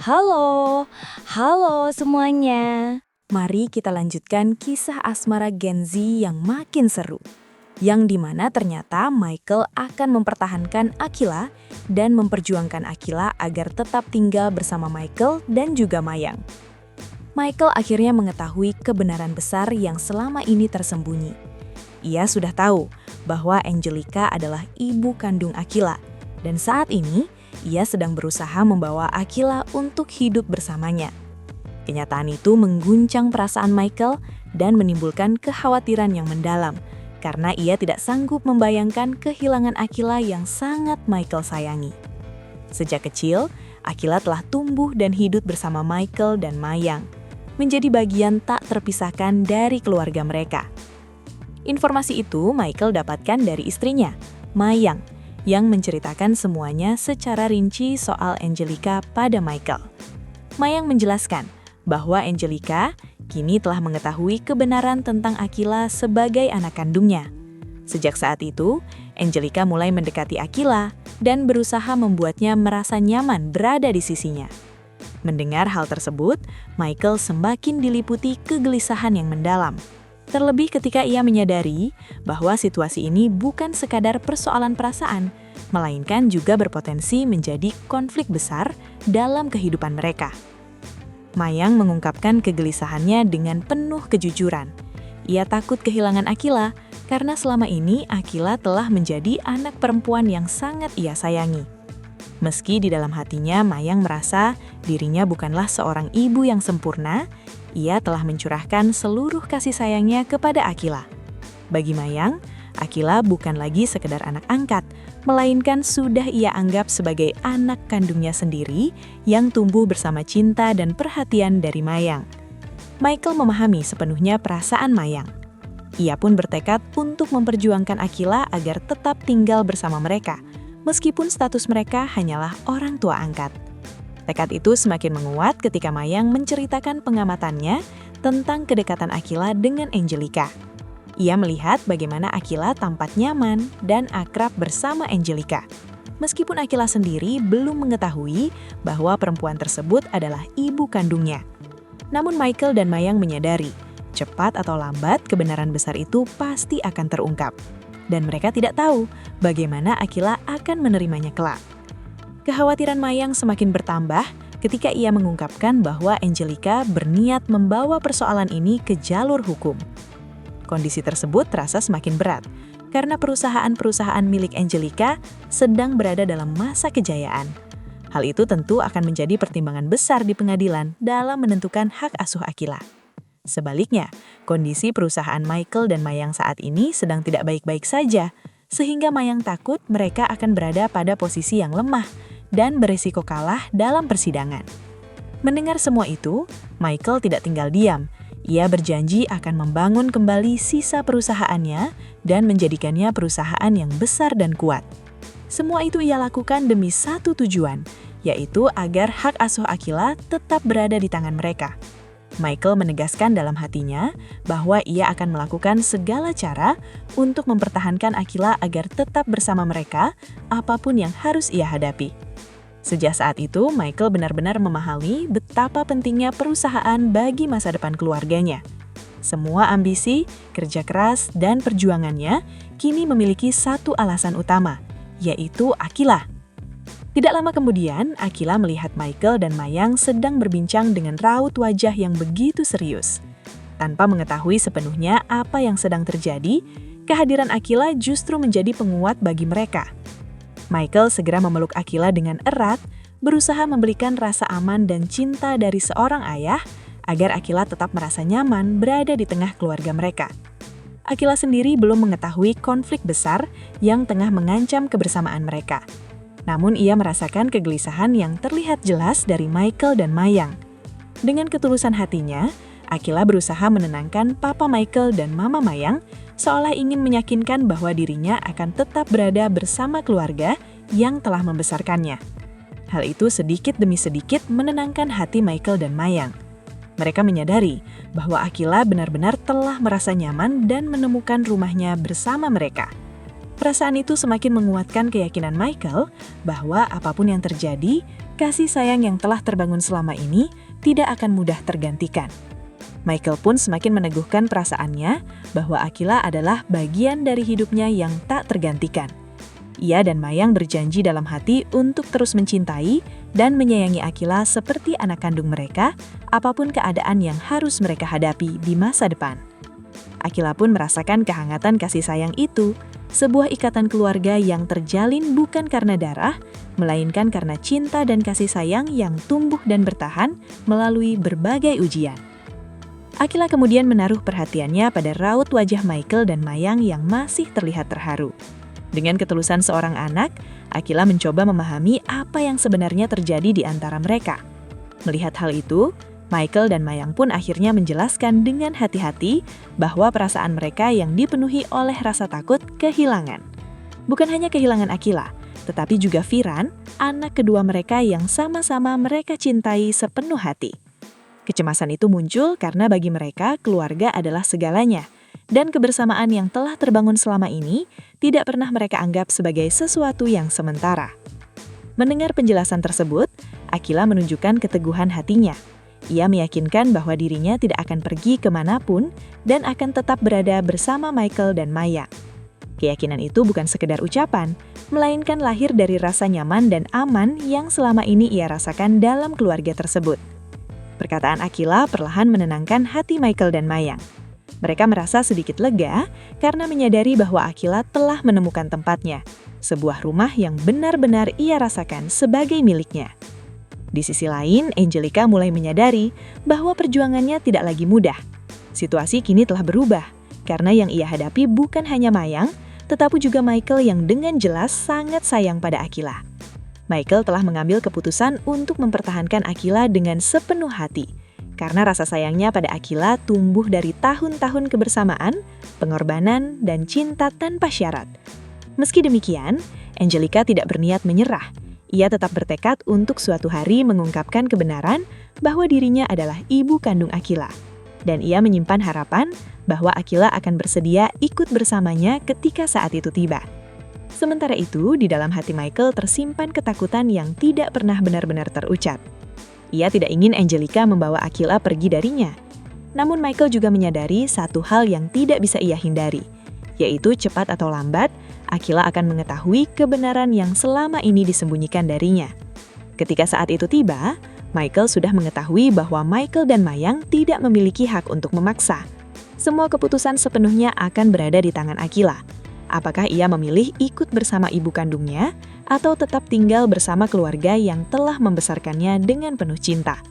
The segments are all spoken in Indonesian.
Halo, halo semuanya. Mari kita lanjutkan kisah asmara Gen Z yang makin seru. Yang dimana ternyata Michael akan mempertahankan Akila dan memperjuangkan Akila agar tetap tinggal bersama Michael dan juga Mayang. Michael akhirnya mengetahui kebenaran besar yang selama ini tersembunyi. Ia sudah tahu bahwa Angelica adalah ibu kandung Akila, dan saat ini ia sedang berusaha membawa Akila untuk hidup bersamanya. Kenyataan itu mengguncang perasaan Michael dan menimbulkan kekhawatiran yang mendalam, karena ia tidak sanggup membayangkan kehilangan Akila yang sangat Michael sayangi. Sejak kecil, Akila telah tumbuh dan hidup bersama Michael dan Mayang, menjadi bagian tak terpisahkan dari keluarga mereka. Informasi itu Michael dapatkan dari istrinya, Mayang, yang menceritakan semuanya secara rinci soal Angelica pada Michael. Mayang menjelaskan bahwa Angelica kini telah mengetahui kebenaran tentang Akila sebagai anak kandungnya. Sejak saat itu, Angelica mulai mendekati Akila dan berusaha membuatnya merasa nyaman berada di sisinya. Mendengar hal tersebut, Michael semakin diliputi kegelisahan yang mendalam. Terlebih ketika ia menyadari bahwa situasi ini bukan sekadar persoalan perasaan, melainkan juga berpotensi menjadi konflik besar dalam kehidupan mereka. Mayang mengungkapkan kegelisahannya dengan penuh kejujuran. Ia takut kehilangan Akila karena selama ini Akila telah menjadi anak perempuan yang sangat ia sayangi. Meski di dalam hatinya Mayang merasa dirinya bukanlah seorang ibu yang sempurna, ia telah mencurahkan seluruh kasih sayangnya kepada Akila. Bagi Mayang, Akila bukan lagi sekedar anak angkat, melainkan sudah ia anggap sebagai anak kandungnya sendiri yang tumbuh bersama cinta dan perhatian dari Mayang. Michael memahami sepenuhnya perasaan Mayang. Ia pun bertekad untuk memperjuangkan Akila agar tetap tinggal bersama mereka, meskipun status mereka hanyalah orang tua angkat. Tekad itu semakin menguat ketika Mayang menceritakan pengamatannya tentang kedekatan Akila dengan Angelica. Ia melihat bagaimana Akila tampak nyaman dan akrab bersama Angelica. Meskipun Akila sendiri belum mengetahui bahwa perempuan tersebut adalah ibu kandungnya. Namun Michael dan Mayang menyadari, cepat atau lambat kebenaran besar itu pasti akan terungkap. Dan mereka tidak tahu bagaimana Akila akan menerimanya kelak. Kekhawatiran Mayang semakin bertambah ketika ia mengungkapkan bahwa Angelica berniat membawa persoalan ini ke jalur hukum. Kondisi tersebut terasa semakin berat, karena perusahaan-perusahaan milik Angelica sedang berada dalam masa kejayaan. Hal itu tentu akan menjadi pertimbangan besar di pengadilan dalam menentukan hak asuh Akila. Sebaliknya, kondisi perusahaan Michael dan Mayang saat ini sedang tidak baik-baik saja, sehingga Mayang takut mereka akan berada pada posisi yang lemah dan berisiko kalah dalam persidangan. Mendengar semua itu, Michael tidak tinggal diam. Ia berjanji akan membangun kembali sisa perusahaannya dan menjadikannya perusahaan yang besar dan kuat. Semua itu ia lakukan demi satu tujuan, yaitu agar hak asuh Akila tetap berada di tangan mereka. Michael menegaskan dalam hatinya bahwa ia akan melakukan segala cara untuk mempertahankan Akila agar tetap bersama mereka, apapun yang harus ia hadapi. Sejak saat itu, Michael benar-benar memahami betapa pentingnya perusahaan bagi masa depan keluarganya. Semua ambisi, kerja keras, dan perjuangannya kini memiliki satu alasan utama, yaitu Akila. Tidak lama kemudian, Akila melihat Michael dan Mayang sedang berbincang dengan raut wajah yang begitu serius. Tanpa mengetahui sepenuhnya apa yang sedang terjadi, kehadiran Akila justru menjadi penguat bagi mereka. Michael segera memeluk Akila dengan erat, berusaha memberikan rasa aman dan cinta dari seorang ayah agar Akila tetap merasa nyaman berada di tengah keluarga mereka. Akila sendiri belum mengetahui konflik besar yang tengah mengancam kebersamaan mereka. Namun ia merasakan kegelisahan yang terlihat jelas dari Michael dan Mayang. Dengan ketulusan hatinya, Akila berusaha menenangkan Papa Michael dan Mama Mayang, seolah ingin meyakinkan bahwa dirinya akan tetap berada bersama keluarga yang telah membesarkannya. Hal itu sedikit demi sedikit menenangkan hati Michael dan Mayang. Mereka menyadari bahwa Akila benar-benar telah merasa nyaman dan menemukan rumahnya bersama mereka. Perasaan itu semakin menguatkan keyakinan Michael bahwa apapun yang terjadi, kasih sayang yang telah terbangun selama ini tidak akan mudah tergantikan. Michael pun semakin meneguhkan perasaannya bahwa Akila adalah bagian dari hidupnya yang tak tergantikan. Ia dan Mayang berjanji dalam hati untuk terus mencintai dan menyayangi Akila seperti anak kandung mereka, apapun keadaan yang harus mereka hadapi di masa depan. Akila pun merasakan kehangatan kasih sayang itu, sebuah ikatan keluarga yang terjalin bukan karena darah, melainkan karena cinta dan kasih sayang yang tumbuh dan bertahan melalui berbagai ujian. Akila kemudian menaruh perhatiannya pada raut wajah Michael dan Mayang yang masih terlihat terharu. Dengan ketulusan seorang anak, Akila mencoba memahami apa yang sebenarnya terjadi di antara mereka. Melihat hal itu, Michael dan Mayang pun akhirnya menjelaskan dengan hati-hati bahwa perasaan mereka yang dipenuhi oleh rasa takut kehilangan. Bukan hanya kehilangan Akila, tetapi juga Viran, anak kedua mereka yang sama-sama mereka cintai sepenuh hati. Kecemasan itu muncul karena bagi mereka keluarga adalah segalanya, dan kebersamaan yang telah terbangun selama ini tidak pernah mereka anggap sebagai sesuatu yang sementara. Mendengar penjelasan tersebut, Akila menunjukkan keteguhan hatinya. Ia meyakinkan bahwa dirinya tidak akan pergi kemanapun dan akan tetap berada bersama Michael dan Mayang. Keyakinan itu bukan sekedar ucapan, melainkan lahir dari rasa nyaman dan aman yang selama ini ia rasakan dalam keluarga tersebut. Perkataan Akila perlahan menenangkan hati Michael dan Mayang. Mereka merasa sedikit lega karena menyadari bahwa Akila telah menemukan tempatnya, sebuah rumah yang benar-benar ia rasakan sebagai miliknya. Di sisi lain, Angelica mulai menyadari bahwa perjuangannya tidak lagi mudah. Situasi kini telah berubah, karena yang ia hadapi bukan hanya Mayang, tetapi juga Michael yang dengan jelas sangat sayang pada Akila. Michael telah mengambil keputusan untuk mempertahankan Akila dengan sepenuh hati, karena rasa sayangnya pada Akila tumbuh dari tahun-tahun kebersamaan, pengorbanan, dan cinta tanpa syarat. Meski demikian, Angelica tidak berniat menyerah. Ia tetap bertekad untuk suatu hari mengungkapkan kebenaran bahwa dirinya adalah ibu kandung Akila. Dan ia menyimpan harapan bahwa Akila akan bersedia ikut bersamanya ketika saat itu tiba. Sementara itu, di dalam hati Michael tersimpan ketakutan yang tidak pernah benar-benar terucap. Ia tidak ingin Angelica membawa Akila pergi darinya. Namun Michael juga menyadari satu hal yang tidak bisa ia hindari, yaitu cepat atau lambat, Akila akan mengetahui kebenaran yang selama ini disembunyikan darinya. Ketika saat itu tiba, Michael sudah mengetahui bahwa Michael dan Mayang tidak memiliki hak untuk memaksa. Semua keputusan sepenuhnya akan berada di tangan Akila. Apakah ia memilih ikut bersama ibu kandungnya atau tetap tinggal bersama keluarga yang telah membesarkannya dengan penuh cinta.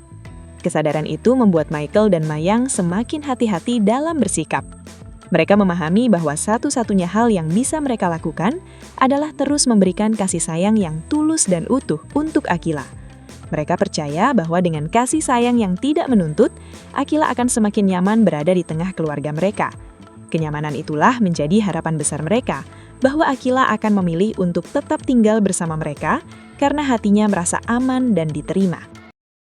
Kesadaran itu membuat Michael dan Mayang semakin hati-hati dalam bersikap. Mereka memahami bahwa satu-satunya hal yang bisa mereka lakukan adalah terus memberikan kasih sayang yang tulus dan utuh untuk Akila. Mereka percaya bahwa dengan kasih sayang yang tidak menuntut, Akila akan semakin nyaman berada di tengah keluarga mereka. Kenyamanan itulah menjadi harapan besar mereka, bahwa Akila akan memilih untuk tetap tinggal bersama mereka karena hatinya merasa aman dan diterima.